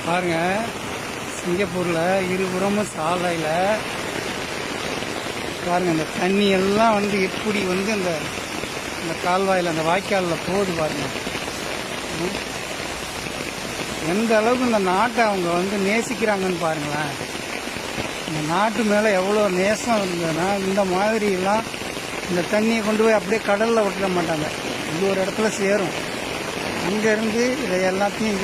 பாருங்க, சிங்கப்பூர்ல இருபுறமும் சாலையில பாருங்க, இந்த தண்ணி எல்லாம் எப்படி அந்த இந்த கால்வாயில் அந்த வாய்க்காலில் போகுது பாருங்க. எந்த அளவுக்கு இந்த நாட்டை அவங்க நேசிக்கிறாங்கன்னு பாருங்களேன். இந்த நாட்டு மேலே எவ்வளோ நேசம் இருந்ததுன்னா இந்த மாதிரிலாம் இந்த தண்ணியை கொண்டு போய் அப்படியே கடலில் விட்டுற மாட்டாங்க. இது ஒரு இடத்துல சேரும். அங்கேருந்து இதை எல்லாத்தையும்